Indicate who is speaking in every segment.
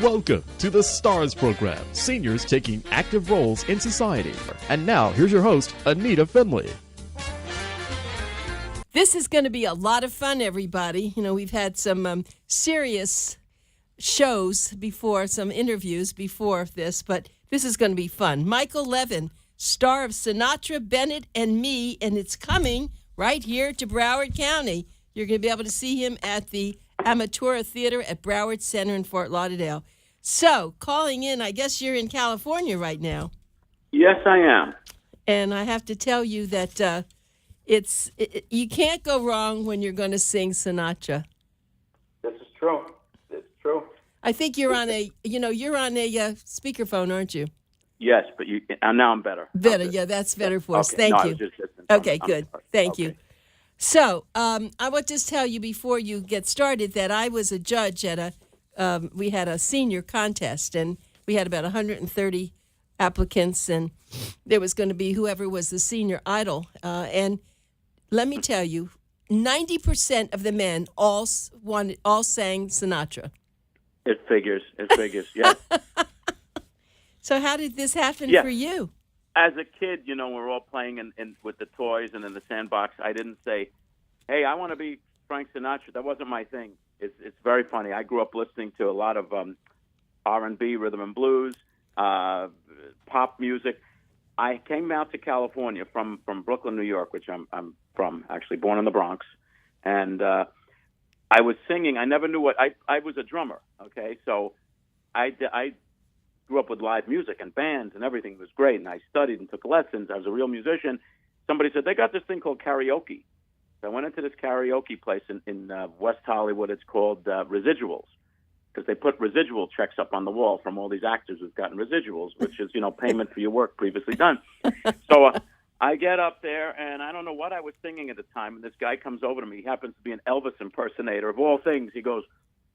Speaker 1: Welcome to the STARS program, seniors taking active roles in society. And now, here's your host, ANITA FINLEY.
Speaker 2: This is going to be a lot of fun, everybody. You know, we've had some serious shows before, some interviews before this, but this is going to be fun. Michael Levin, star of Sinatra, Bennett and Me, and it's coming right here to Broward County. You're going to be able to see him at the Amaturo Theater at Broward Center in Fort Lauderdale. So, calling in, I guess you're in California right now.
Speaker 3: Yes, I am.
Speaker 2: And I have to tell you that you can't go wrong when you're going to sing Sinatra.
Speaker 3: This is true. It's true.
Speaker 2: I think you're on a speakerphone, aren't you?
Speaker 3: Yes, but now I'm better.
Speaker 2: Better, yeah, that's better for us.
Speaker 3: Okay.
Speaker 2: Thank
Speaker 3: No,
Speaker 2: you.
Speaker 3: I was just listening.
Speaker 2: Okay, good. Thank you. So, I would just tell you before you get started that I was a judge at we had a senior contest, and we had about 130 applicants, and there was going to be whoever was the senior idol. And let me tell you, 90% of the men all sang Sinatra.
Speaker 3: It figures, yeah.
Speaker 2: So how did this happen for you?
Speaker 3: As a kid, we're all playing in with the toys and in the sandbox. I didn't say, hey, I want to be Frank Sinatra. That wasn't my thing. It's very funny. I grew up listening to a lot of R&B, rhythm and blues, pop music. I came out to California from Brooklyn, New York, which I'm from, actually born in the Bronx. And I was singing. I never knew I was a drummer, okay? So I grew up with live music and bands and everything. It was great. And I studied and took lessons. I was a real musician. Somebody said, they got this thing called karaoke. So I went into this karaoke place in West Hollywood. It's called Residuals, because they put residual checks up on the wall from all these actors who've gotten residuals, which is, payment for your work previously done. So I get up there, and I don't know what I was singing at the time, and this guy comes over to me. He happens to be an Elvis impersonator, of all things. He goes,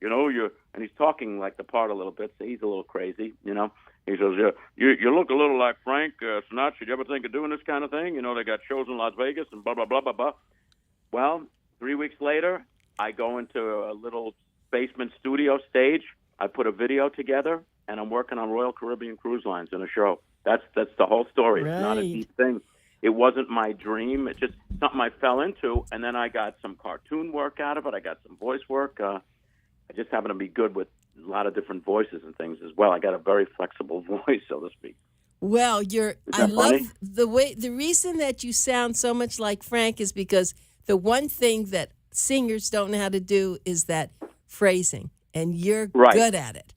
Speaker 3: and he's talking like the part a little bit, so he's a little crazy, He says, you look a little like Frank Sinatra. Did you ever think of doing this kind of thing? They got shows in Las Vegas and blah, blah, blah, blah, blah. Well, 3 weeks later, I go into a little basement studio stage. I put a video together, and I'm working on Royal Caribbean Cruise Lines in a show. That's the whole story.
Speaker 2: Right.
Speaker 3: It's not a deep thing. It wasn't my dream. It's just something I fell into, and then I got some cartoon work out of it. I got some voice work. I just happen to be good with a lot of different voices and things as well. I got a very flexible voice, so to speak.
Speaker 2: Well, I
Speaker 3: funny?
Speaker 2: love the reason that you sound so much like Frank is because the one thing that singers don't know how to do is that phrasing, and you're good at it.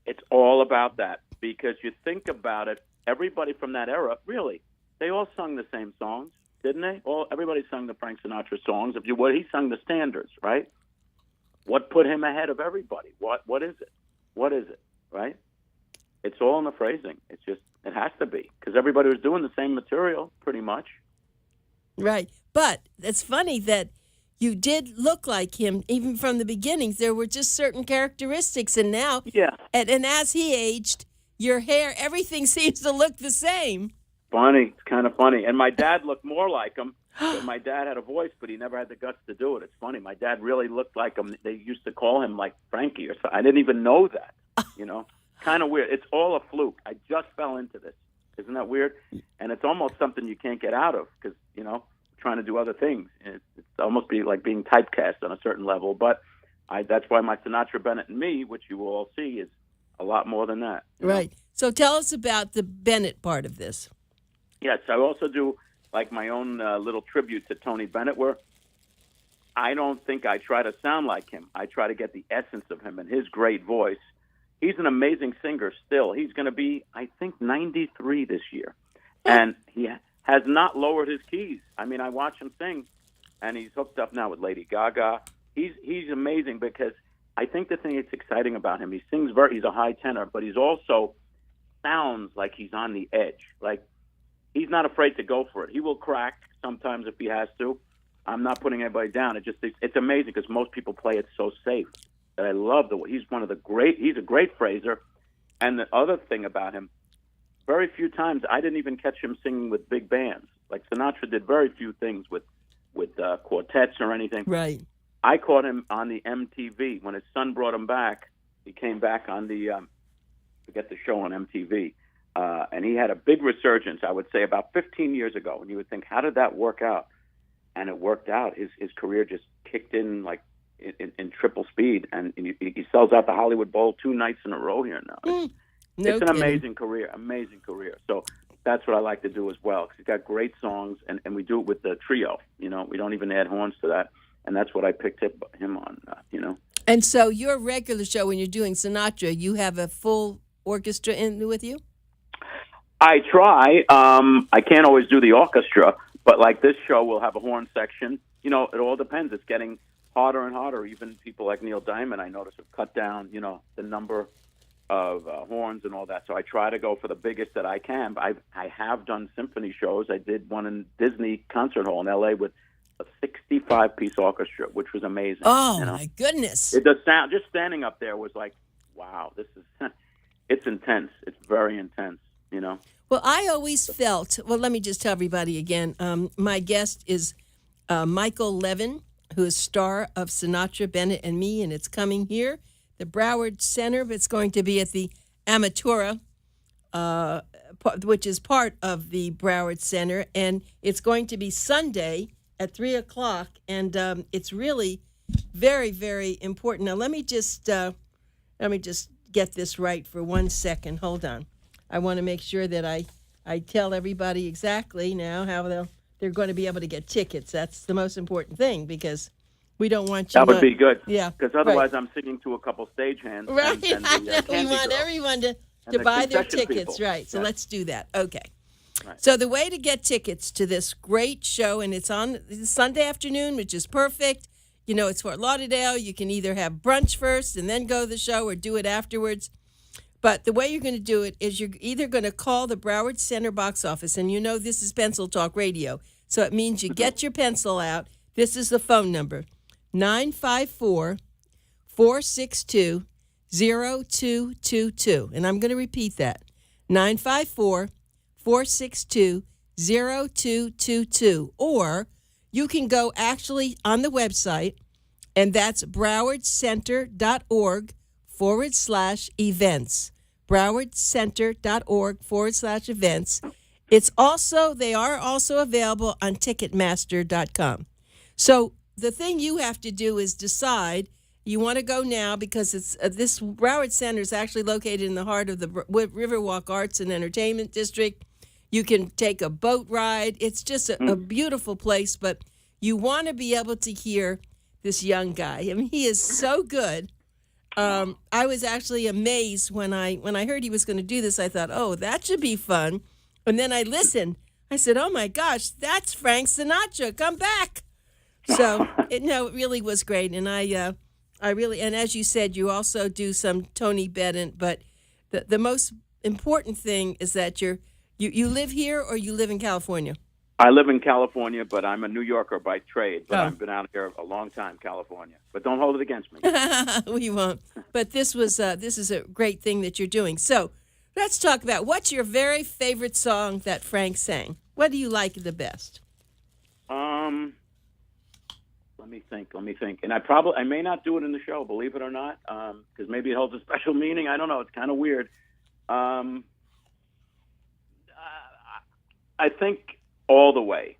Speaker 3: It's all about that, because you think about it, everybody from that era, really, they all sung the same songs, didn't they? Everybody sung the Frank Sinatra songs. He sung the standards, right? What put him ahead of everybody? What is it? What is it, right? It's all in the phrasing. It has to be, because everybody was doing the same material, pretty much.
Speaker 2: Right. But it's funny that you did look like him, even from the beginnings. There were just certain characteristics, and now, and as he aged, your hair, everything seems to look the same.
Speaker 3: Funny. It's kind of funny. And my dad looked more like him. But my dad had a voice, but he never had the guts to do it. It's funny. My dad really looked like him. They used to call him like Frankie or something. I didn't even know that, Kind of weird. It's all a fluke. I just fell into this. Isn't that weird? And it's almost something you can't get out of, because, trying to do other things. It's almost like being typecast on a certain level. But that's why my Sinatra, Bennett and Me, which you will all see, is a lot more than that.
Speaker 2: Right. So tell us about the Bennett part of this.
Speaker 3: Yes, I also do like my own little tribute to Tony Bennett, where I don't think I try to sound like him. I try to get the essence of him and his great voice. He's an amazing singer still. He's going to be, I think, 93 this year. And he has not lowered his keys. I mean, I watch him sing, and he's hooked up now with Lady Gaga. He's amazing, because I think the thing that's exciting about him, he's a high tenor, but he's also sounds like he's on the edge. Like, he's not afraid to go for it. He will crack sometimes if he has to. I'm not putting anybody down. It's amazing, because most people play it so safe. That I love he's a great phraser. And the other thing about him, very few times I didn't even catch him singing with big bands. Like Sinatra did very few things with quartets or anything.
Speaker 2: Right.
Speaker 3: I caught him on the MTV when his son brought him back. He came back on the forget the show on MTV, and he had a big resurgence. I would say about 15 years ago, and you would think, how did that work out? And it worked out. His career just kicked in like in triple speed, and he sells out the Hollywood Bowl 2 nights in a row here now. It's an amazing career. So that's what I like to do as well, because he's got great songs, and we do it with the trio. You know, we don't even add horns to that, and that's what I picked him on. You know. And
Speaker 2: so your regular show, when you're doing Sinatra, you have a full orchestra in with you?
Speaker 3: I try. I can't always do the orchestra, but like this show, we'll have a horn section. You know, it all depends. It's getting harder and harder. Even people like Neil Diamond, I notice, have cut down, you know, the number of horns and all that. So I try to go for the biggest that I can. But I have done symphony shows. I did one in Disney Concert Hall in L.A. with a 65-piece orchestra, which was amazing.
Speaker 2: Oh,
Speaker 3: you know?
Speaker 2: My goodness.
Speaker 3: The sound, just standing up there was like, wow, this is, it's intense. It's very intense, you know.
Speaker 2: Well, I always felt, well, let me just tell everybody again, my guest is Michael Levin, who is star of Sinatra, Bennett and Me, and it's coming here, the Broward Center, but it's going to be at the Amaturo, which is part of the Broward Center, and it's going to be Sunday at 3 o'clock, and it's really very, very important. Now, let me just get this right for 1 second. Hold on. I want to make sure that I tell everybody exactly now how they're going to be able to get tickets. That's the most important thing, because we don't want you.
Speaker 3: That would be good.
Speaker 2: Yeah.
Speaker 3: Because otherwise, I'm singing to a couple stagehands.
Speaker 2: Right.
Speaker 3: And
Speaker 2: we want everyone to buy their tickets.
Speaker 3: People.
Speaker 2: Right. So let's do that. Okay.
Speaker 3: Right.
Speaker 2: So the way to get tickets to this great show, and it's on Sunday afternoon, which is perfect. You know, it's Fort Lauderdale. You can either have brunch first and then go to the show, or do it afterwards. But the way you're going to do it is you're either going to call the Broward Center box office, and you know this is Pencil Talk Radio, so it means you get your pencil out. This is the phone number, 954-462-0222. And I'm going to repeat that, 954-462-0222. Or you can go actually on the website, and that's browardcenter.org/events. browardcenter.org/events. They are also available on Ticketmaster.com. So the thing you have to do is decide you want to go now, because it's this Broward Center is actually located in the heart of the Riverwalk Arts and Entertainment District. You can take a boat ride. It's just a beautiful place, but you want to be able to hear this young guy. I mean, he is so good. I was actually amazed when I heard he was going to do this. I thought, oh, that should be fun. And then I listened. I said, oh, my gosh, that's Frank Sinatra. Come back. So, it really was great. And I really, and as you said, you also do some Tony Bennett. But the most important thing is that you live here, or you live in California?
Speaker 3: I live in California, but I'm a New Yorker by trade. But I've been out here a long time, California. But don't hold it against me.
Speaker 2: We won't. But this is a great thing that you're doing. So let's talk about, what's your very favorite song that Frank sang? What do you like the best?
Speaker 3: Let me think. And I may not do it in the show, believe it or not, because maybe it holds a special meaning. I don't know. It's kind of weird. I think All the Way.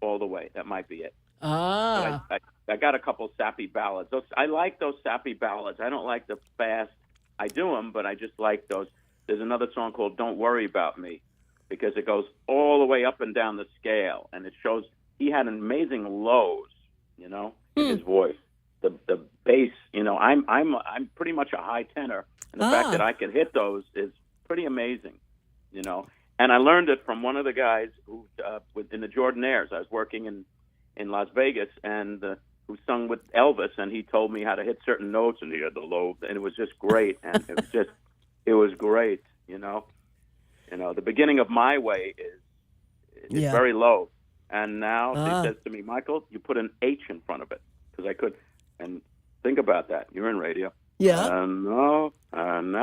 Speaker 3: That might be it.
Speaker 2: Ah.
Speaker 3: I got a couple sappy ballads. I like those sappy ballads. I don't like the fast. I do them, but I just like those. There's another song called Don't Worry About Me, because it goes all the way up and down the scale, and it shows he had amazing lows, in his voice. The bass, I'm pretty much a high tenor, and the fact that I can hit those is pretty amazing, And I learned it from one of the guys who in the Jordanaires. I was working in Las Vegas, and who sung with Elvis, and he told me how to hit certain notes, and he had the low, and it was just great, and it was great, The beginning of My Way is very low, and now he says to me, Michael, you put an H in front of it, because I could, and think about that. You're in radio.
Speaker 2: Yeah.
Speaker 3: No,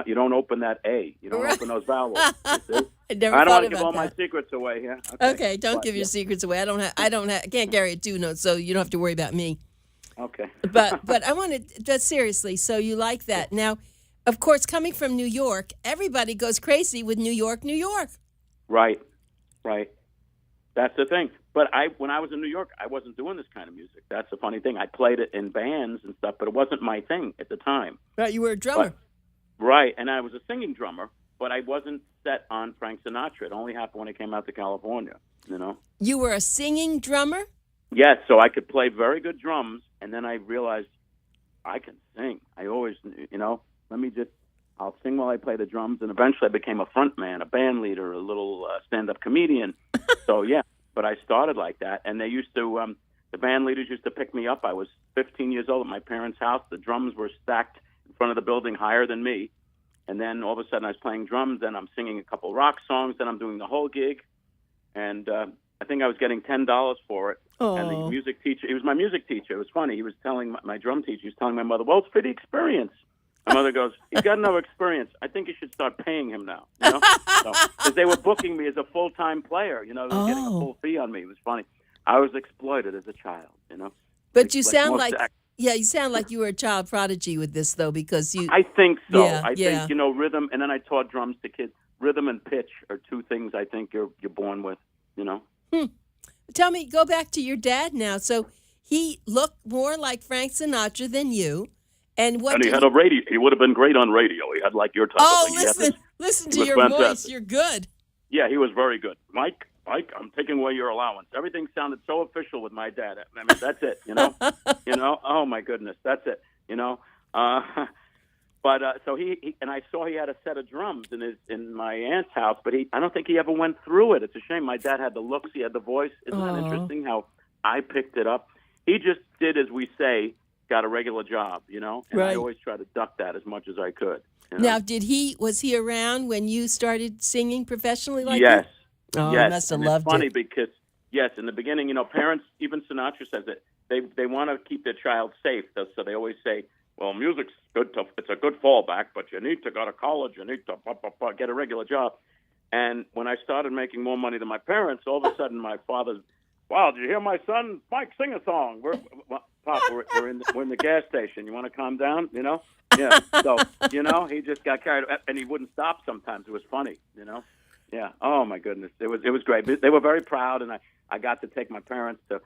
Speaker 3: you don't open that A. You don't open those vowels.
Speaker 2: I don't
Speaker 3: want to give all my secrets away here.
Speaker 2: Okay, don't give your secrets away. I can't carry a 2 note, so you don't have to worry about me.
Speaker 3: Okay.
Speaker 2: but I wanted, seriously, so you like that. Now, Of course, coming from New York, everybody goes crazy with New York, New York.
Speaker 3: Right. That's the thing. But when I was in New York, I wasn't doing this kind of music. That's the funny thing. I played it in bands and stuff, but it wasn't my thing at the time.
Speaker 2: Right, you were a drummer.
Speaker 3: Right, and I was a singing drummer, but I wasn't set on Frank Sinatra. It only happened when I came out to California, you know.
Speaker 2: You were a singing drummer?
Speaker 3: Yes, so I could play very good drums, and then I realized I can sing. I always, you know, I'll sing while I play the drums, and eventually I became a front man, a band leader, a little stand-up comedian. So, yeah, but I started like that, and they used to, the band leaders used to pick me up. I was 15 years old at my parents' house. The drums were stacked in front of the building higher than me, and then all of a sudden I was playing drums, then I'm singing a couple rock songs, then I'm doing the whole gig, and I think I was getting $10 for it.
Speaker 2: Oh.
Speaker 3: And the music teacher, he was my music teacher. It was funny. He was telling my drum teacher, he was telling my mother, well, it's for the experience. My mother goes, he's got no experience. I think you should start paying him now. You know? Because they were booking me as a full-time player. You know, they were getting a full fee on me. It was funny. I was exploited as a child, you know.
Speaker 2: But you sound like you sound like you were a child prodigy with this, though, because you...
Speaker 3: I think so.
Speaker 2: Yeah,
Speaker 3: I think, you know, rhythm, and then I taught drums to kids. Rhythm and pitch are two things I think you're born with, you know.
Speaker 2: Tell me, go back to your dad now. So he looked more like Frank Sinatra than you. And
Speaker 3: he had a radio. He would have been great on radio. He had like your type of thing.
Speaker 2: Listen to your voice. You're good.
Speaker 3: Yeah, he was very good. Mike, I'm taking away your allowance. Everything sounded so official with my dad. I mean, that's it, you know. Oh my goodness, that's it, you know. But so he and I saw he had a set of drums in my aunt's house, but I don't think he ever went through it. It's a shame. My dad had the looks, he had the voice. Isn't that interesting how I picked it up? He just did, as we say, got a regular job, you know. And I always try to duck that as much as I could. You know?
Speaker 2: Now, was he around when you started singing professionally like
Speaker 3: yes.
Speaker 2: that? Oh,
Speaker 3: yes.
Speaker 2: I must have loved
Speaker 3: it's funny
Speaker 2: it.
Speaker 3: because in the beginning, you know, parents, even Sinatra says it. They want to keep their child safe, so they always say, well, music's good. It's a good fallback, but you need to go to college. You need to get a regular job. And when I started making more money than my parents, all of a sudden my father's, wow, did you hear my son? Mike, sing a song. Pop, we're in the gas station. You want to calm down? You know? Yeah. So, you know, he just got carried, and he wouldn't stop sometimes. It was funny, you know? Yeah. Oh, my goodness. It was great. They were very proud, and I got to take my parents to,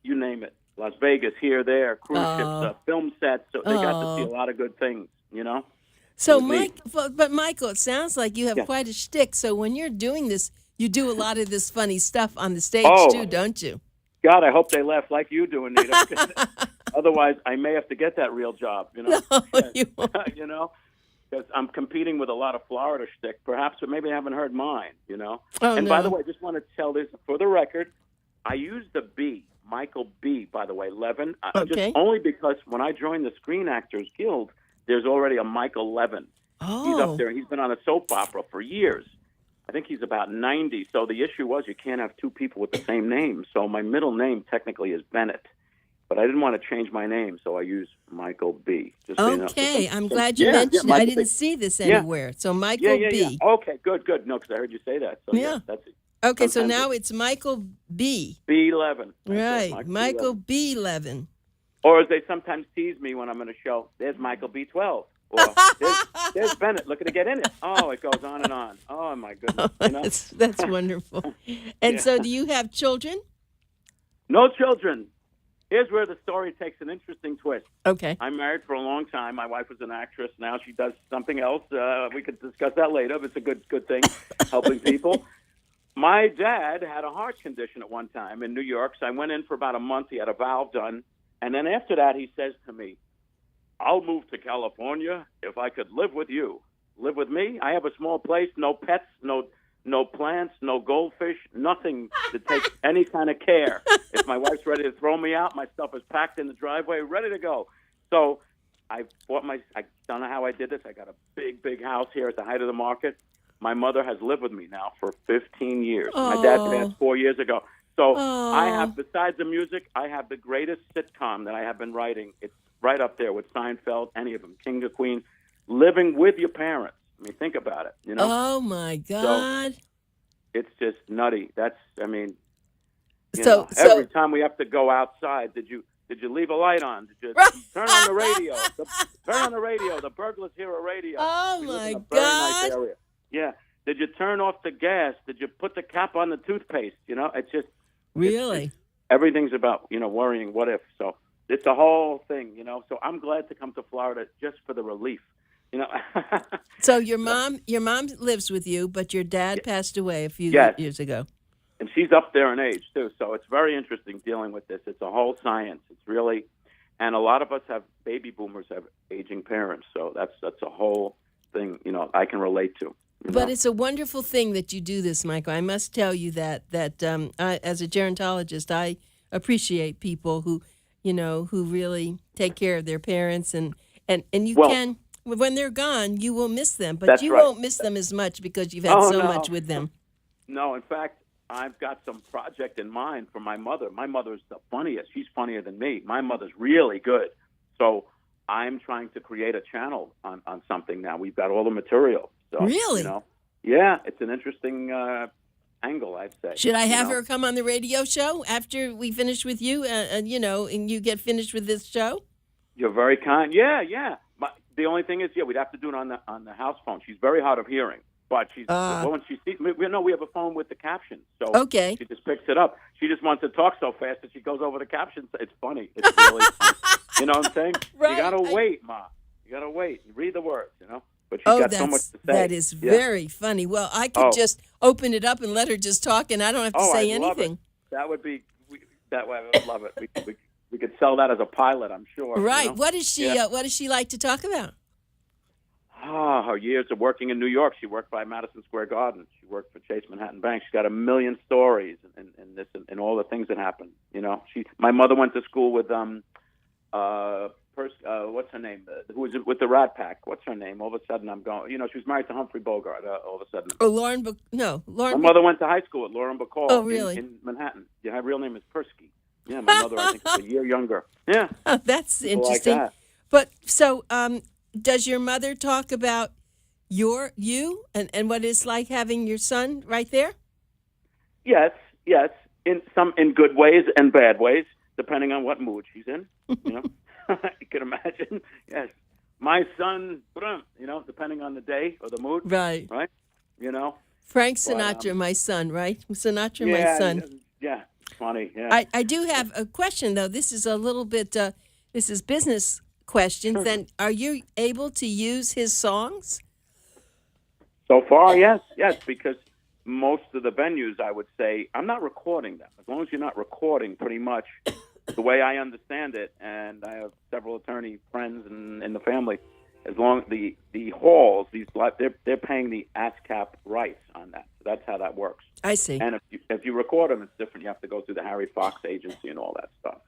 Speaker 3: you name it, Las Vegas, here, there, cruise ships, film sets. So they got to see a lot of good things, you know?
Speaker 2: So, Michael, it sounds like you have quite a shtick. So when you're doing this, you do a lot of this funny stuff on the stage, too, don't you?
Speaker 3: God, I hope they laugh like you do, Anita. Otherwise, I may have to get that real job, you know?
Speaker 2: No, you won't.
Speaker 3: You know? Because I'm competing with a lot of Florida shtick, perhaps, but maybe they haven't heard mine, you know? By the way, I just want to tell this for the record. I used the B, Michael B, by the way, Levin, just only because when I joined the Screen Actors Guild, there's already a Michael Levin. He's up there. He's been on a soap opera for years. I think he's about 90. So the issue was you can't have two people with the same name. So my middle name technically is Bennett. But I didn't want to change my name, so I use Michael B. Just so you know.
Speaker 2: I'm glad you mentioned it. I didn't see this anywhere. So Michael B.
Speaker 3: Yeah. Okay, good. No, because I heard you say that. So that's it.
Speaker 2: Okay, so now it's Michael B.
Speaker 3: B. Levin.
Speaker 2: Right, Michael B. Levin.
Speaker 3: Or as they sometimes tease me when I'm in a show, there's Michael B. 12. Or there's Bennett looking to get in it. Oh, it goes on and on. Oh, my goodness. You know?
Speaker 2: That's wonderful. And so do you have children?
Speaker 3: No children. Here's where the story takes an interesting twist.
Speaker 2: Okay.
Speaker 3: I'm married for a long time. My wife was an actress. Now she does something else. We could discuss that later, but it's a good thing, helping people. My dad had a heart condition at one time in New York, so I went in for about a month. He had a valve done. And then after that, he says to me, I'll move to California if I could live with you. Live with me? I have a small place, no pets, no plants, no goldfish, nothing to take any kind of care. If my wife's ready to throw me out, my stuff is packed in the driveway, ready to go. So I don't know how I did this. I got a big house here at the height of the market. My mother has lived with me now for 15 years. My dad passed 4 years ago. So I have, besides the music, I have the greatest sitcom that I have been writing. It's right up there with Seinfeld, any of them, King of Queens, living with your parents. I mean, think about it, you know?
Speaker 2: Oh, my God.
Speaker 3: So it's just nutty. That's, I mean,
Speaker 2: so
Speaker 3: every time we have to go outside, Did you leave a light on? Did you turn on the radio? Turn on the radio. The burglars hear a radio.
Speaker 2: Oh,
Speaker 3: We live
Speaker 2: my
Speaker 3: in a very
Speaker 2: God.
Speaker 3: nice area. Yeah. Did you turn off the gas? Did you put the cap on the toothpaste? It's just
Speaker 2: Really?
Speaker 3: everything's about worrying what if. So it's a whole thing. So I'm glad to come to Florida just for the relief.
Speaker 2: So your mom lives with you, but your dad passed away a few years ago.
Speaker 3: And she's up there in age too, so it's very interesting dealing with this. It's a whole science. It's really, and a lot of us have baby boomers have aging parents, so that's a whole thing. I can relate to.
Speaker 2: But it's a wonderful thing that you do this, Michael. I must tell you that I, as a gerontologist, I appreciate people who really take care of their parents, and you can. When they're gone, you will miss them, but you won't miss them as much because you've had much with them.
Speaker 3: No, in fact, I've got some project in mind for my mother. My mother's the funniest. She's funnier than me. My mother's really good. So I'm trying to create a channel on something now. We've got all the material. So,
Speaker 2: really?
Speaker 3: Yeah, it's an interesting angle, I'd say.
Speaker 2: Should I have her come on the radio show after we finish with you, and you get finished with this show?
Speaker 3: You're very kind. Yeah. The only thing is, we'd have to do it on the house phone. She's very hard of hearing. But when she sees, we have a phone with the captions, so she just picks it up. She just wants to talk so fast that she goes over the captions. It's funny. It's really funny. You know what I'm saying?
Speaker 2: Right.
Speaker 3: You gotta wait, Ma. You gotta wait and read the words. But she's got so much to say.
Speaker 2: That is very funny. Well, I could just open it up and let her just talk, and I don't have to say anything.
Speaker 3: Love it. That would be that way. I would love it. We could sell that as a pilot, I'm sure.
Speaker 2: Right. What does she What does she like to talk about?
Speaker 3: Her years of working in New York. She worked by Madison Square Garden. She worked for Chase Manhattan Bank. She's got a million stories and all the things that happened. My mother went to school with what's her name? Who was with the Rat Pack? What's her name? All of a sudden, I'm going. She was married to Humphrey Bogart. All of a sudden.
Speaker 2: Oh, Lauren. Lauren.
Speaker 3: My mother went to high school with Lauren Bacall.
Speaker 2: Oh, really?
Speaker 3: In Manhattan. Yeah, her real name is Persky. Yeah, my mother, I think, is a year younger. Yeah.
Speaker 2: Oh, that's
Speaker 3: People
Speaker 2: interesting.
Speaker 3: Like that.
Speaker 2: But so, does your mother talk about you and what it's like having your son right there?
Speaker 3: Yes. In good ways and bad ways, depending on what mood she's in. You can imagine. Yes, my son. Depending on the day or the mood.
Speaker 2: Right. Frank Sinatra, my son. Right. Sinatra, my son.
Speaker 3: Yeah. Funny. Yeah.
Speaker 2: I do have a question though. This is a little bit. This is business questions. Then, are you able to use his songs?
Speaker 3: So far, yes, because most of the venues, I would say, I'm not recording them. As long as you're not recording, pretty much the way I understand it, and I have several attorney friends in the family. As long as the halls, they're paying the ASCAP rights on that. So that's how that works.
Speaker 2: I see.
Speaker 3: And if you record them, it's different. You have to go through the Harry Fox agency and all that stuff.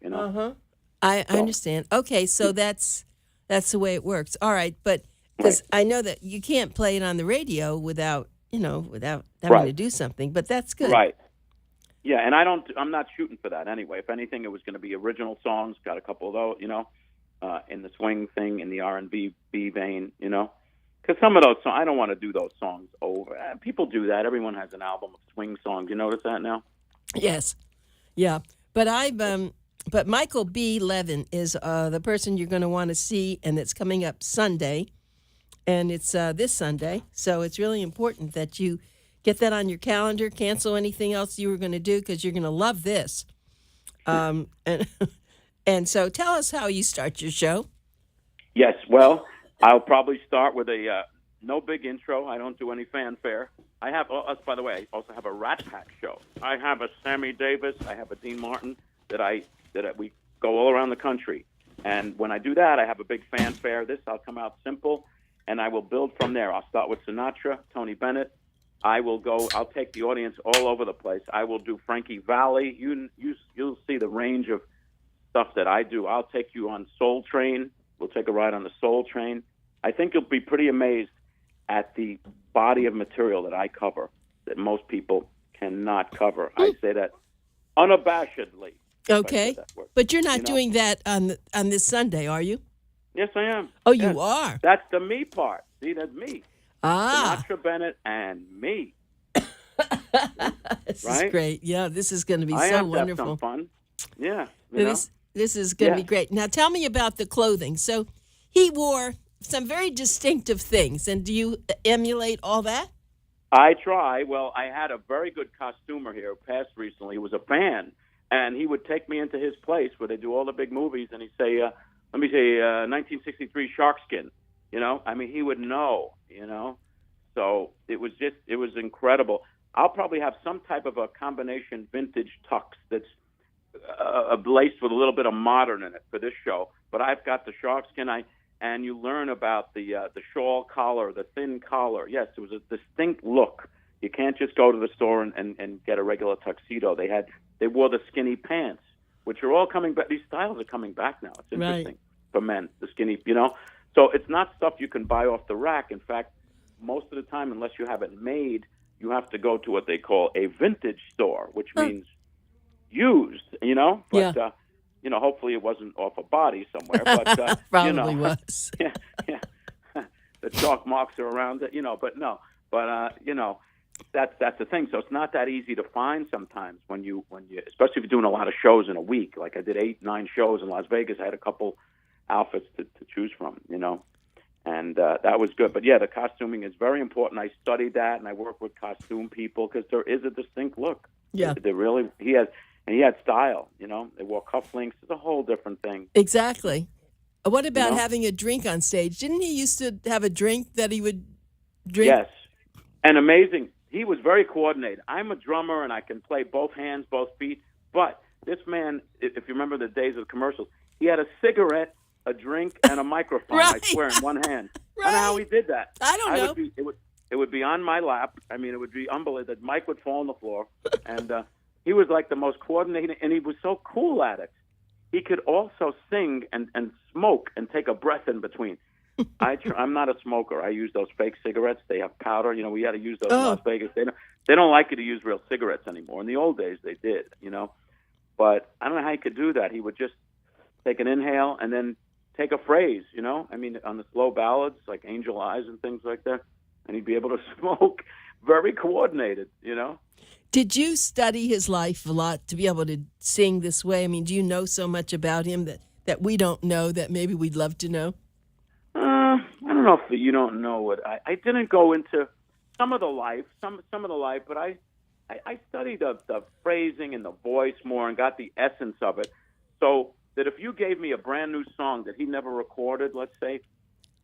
Speaker 2: I understand. Okay, so that's the way it works. All right, but because I know that you can't play it on the radio without having to do something, but that's good.
Speaker 3: Right. Yeah, and I'm not shooting for that anyway. If anything, it was going to be original songs. Got a couple of those, in the swing thing, in the R&B vein, Because some of those songs, I don't want to do those songs over. People do that. Everyone has an album of swing songs. You notice that now?
Speaker 2: Yes. Yeah. But Michael B. Levin is the person you're going to want to see, and it's coming up Sunday, and it's this Sunday. So it's really important that you get that on your calendar. Cancel anything else you were going to do because you're going to love this. And so tell us how you start your show.
Speaker 3: Yes. Well, I'll probably start with a no big intro. I don't do any fanfare. I have by the way, I also have a Rat Pack show. I have a Sammy Davis. I have a Dean Martin that we go all around the country. And when I do that, I have a big fanfare. I'll come out simple, and I will build from there. I'll start with Sinatra, Tony Bennett. I'll take the audience all over the place. I will do Frankie Valli. You'll see the range of stuff that I do. I'll take you on Soul Train. We'll take a ride on the Soul Train. I think you'll be pretty amazed at the body of material that I cover that most people cannot cover. I say that unabashedly.
Speaker 2: Okay, but you're not doing that on this Sunday, are you?
Speaker 3: Yes, I am.
Speaker 2: Oh,
Speaker 3: yes.
Speaker 2: You are?
Speaker 3: That's the me part. See, that's me.
Speaker 2: Ah.
Speaker 3: Sinatra, Bennett, and me.
Speaker 2: This is great. Yeah, this is going to be so wonderful.
Speaker 3: Have some fun. Yeah.
Speaker 2: This This is going to be great. Now, tell me about the clothing. So he wore some very distinctive things, and do you emulate all that?
Speaker 3: I try. Well, I had a very good costumer here who passed recently. He was a fan, and he would take me into his place where they do all the big movies, and he'd say, 1963 Sharkskin. You know, I mean, he would know, you know. So it was incredible. I'll probably have some type of a combination vintage tux that's laced with a little bit of modern in it for this show. But I've got the sharkskin. And you learn about the shawl collar, the thin collar. Yes, it was a distinct look. You can't just go to the store and get a regular tuxedo. They wore the skinny pants, which are all coming back. These styles are coming back now. It's interesting for men, the skinny, you know. So it's not stuff you can buy off the rack. In fact, most of the time, unless you have it made, you have to go to what they call a vintage store, which means used, you know. But, you know, hopefully it wasn't off a body somewhere. But
Speaker 2: probably was.
Speaker 3: Yeah. The chalk marks are around it, you know. But no. But you know, that's the thing. So it's not that easy to find sometimes when you, especially if you're doing a lot of shows in a week. Like I did 8-9 shows in Las Vegas. I had a couple outfits to choose from, you know. And that was good. But, yeah, the costuming is very important. I studied that, and I work with costume people because there is a distinct look.
Speaker 2: Yeah.
Speaker 3: He had style, you know. They wore cufflinks. It's a whole different thing.
Speaker 2: Exactly. What about having a drink on stage? Didn't he used to have a drink that he would drink?
Speaker 3: Yes. And amazing. He was very coordinated. I'm a drummer, and I can play both hands, both feet. But this man, if you remember the days of the commercials, he had a cigarette, a drink, and a microphone, I swear, in one hand. I don't know how he did that.
Speaker 2: I don't know.
Speaker 3: It would be on my lap. I mean, it would be unbelievable. The mic would fall on the floor. And he was like the most coordinated, and he was so cool at it. He could also sing and smoke and take a breath in between. I'm not a smoker. I use those fake cigarettes. They have powder. You know, we had to use those in Las Vegas. They don't like you to use real cigarettes anymore. In the old days, they did, you know. But I don't know how he could do that. He would just take an inhale and then take a phrase, you know. I mean, on the slow ballads, like Angel Eyes and things like that. And he'd be able to smoke. Very coordinated, you know.
Speaker 2: Did you study his life a lot to be able to sing this way? I mean, do you know so much about him that we don't know that maybe we'd love to know?
Speaker 3: I don't know if you don't know what I didn't go into some of the life, but I studied the phrasing and the voice more and got the essence of it. So that if you gave me a brand new song that he never recorded, let's say,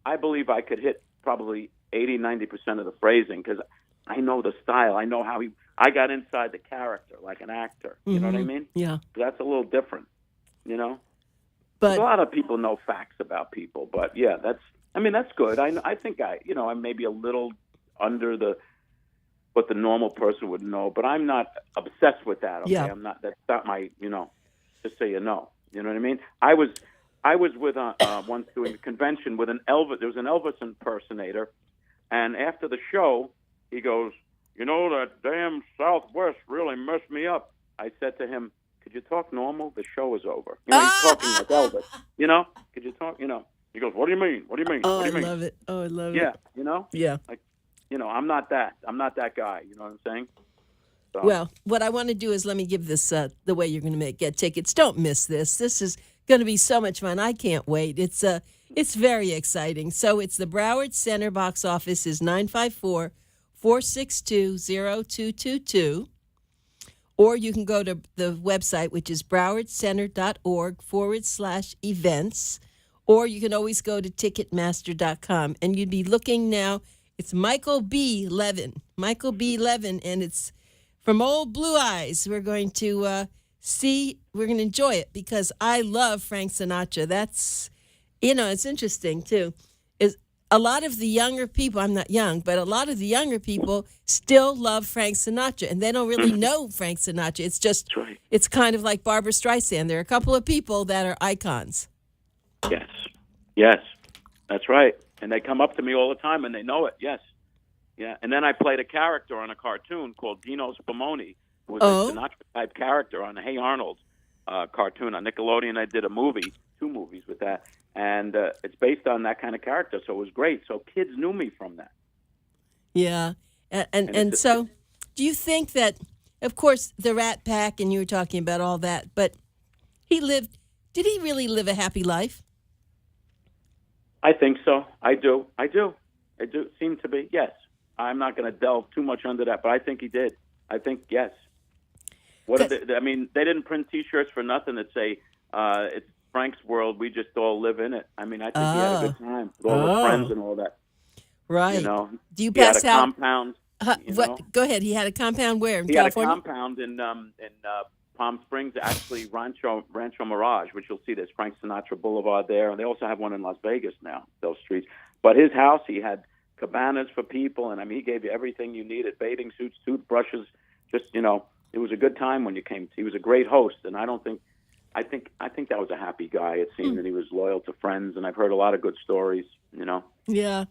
Speaker 3: I believe I could hit probably 80-90% of the phrasing because I know the style. I know how I got inside the character like an actor. You know what I mean?
Speaker 2: Yeah.
Speaker 3: That's a little different, you know?
Speaker 2: But
Speaker 3: a lot of people know facts about people, but yeah, that's good. I think I'm maybe a little under what the normal person would know, but I'm not obsessed with that. Okay,
Speaker 2: yeah.
Speaker 3: That's not my, just so you know. You know what I mean? I was with once doing a convention with an Elvis. There was an Elvis impersonator, and after the show, he goes, that damn Southwest really messed me up. I said to him, could you talk normal? The show is over. He's talking like Elvis. Could you talk? He goes, what do you mean? What do you mean?
Speaker 2: Oh,
Speaker 3: what do you mean?
Speaker 2: I love it. Oh, I love
Speaker 3: it.
Speaker 2: Yeah.
Speaker 3: Yeah. Like, I'm not that. I'm not that guy. You know what I'm saying? So.
Speaker 2: Well, what I want to do is let me give this the way you're going to get tickets. Don't miss this. This is going to be so much fun. I can't wait. It's very exciting. So it's the Broward Center box office is 954-462-0222. Or you can go to the website, which is browardcenter.org/events. Or you can always go to Ticketmaster.com. And you'd be looking now. It's Michael B. Levin. Michael B. Levin. And it's from Old Blue Eyes. We're going to we're going to enjoy it because I love Frank Sinatra. That's, it's interesting, too. Is a lot of the younger people, I'm not young, but a lot of the younger people still love Frank Sinatra, and they don't really know Frank Sinatra. It's just, It's kind of like Barbra Streisand. There are a couple of people that are icons.
Speaker 3: Yes, that's right. And they come up to me all the time, and they know it, yes. Yeah, and then I played a character on a cartoon called Dino Spumoni, who was a Sinatra-type character on the Hey Arnold cartoon on Nickelodeon. I did 2 movies with that. And it's based on that kind of character, so it was great. So kids knew me from that.
Speaker 2: Yeah. And so do you think that, of course, the Rat Pack, and you were talking about all that, but he lived Did he really live a happy life?
Speaker 3: I think so. I do. Seem to be, yes. I'm not going to delve too much under that, but I think he did. I think, yes. They didn't print T-shirts for nothing that say, it's Frank's world, we just all live in it. I mean, I think he had a good time with all his friends and all that.
Speaker 2: Right.
Speaker 3: You know,
Speaker 2: do you
Speaker 3: he had
Speaker 2: pass
Speaker 3: a
Speaker 2: out?
Speaker 3: Compound.
Speaker 2: Go ahead. He had a compound where in
Speaker 3: he
Speaker 2: California?
Speaker 3: Had a compound in Palm Springs, actually Rancho Mirage, which you'll see there's Frank Sinatra Boulevard there, and they also have one in Las Vegas now, those streets. But his house, he had cabanas for people, and I mean, he gave you everything you needed: bathing suits, toothbrushes. Just it was a good time when you came. He was a great host, and I think that was a happy guy. It seemed that he was loyal to friends, and I've heard a lot of good stories.
Speaker 2: Yeah.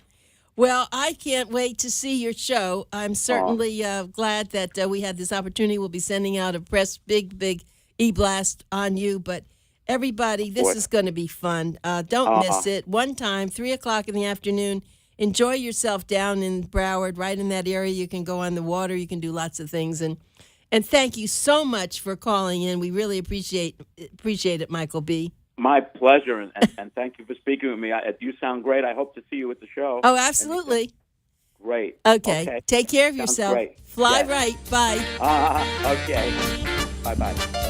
Speaker 2: Well, I can't wait to see your show. I'm certainly glad that we had this opportunity. We'll be sending out a big e-blast on you. But everybody, this is going to be fun. Don't miss it. One time, 3 o'clock in the afternoon. Enjoy yourself down in Broward, right in that area. You can go on the water. You can do lots of things. And thank you so much for calling in. We really appreciate it, Michael B.
Speaker 3: My pleasure, and thank you for speaking with me. You sound great. I hope to see you at the show.
Speaker 2: Oh, absolutely.
Speaker 3: Great.
Speaker 2: Okay. Take care of
Speaker 3: Sounds
Speaker 2: yourself.
Speaker 3: Great.
Speaker 2: Fly right. Bye.
Speaker 3: Okay. Bye-bye.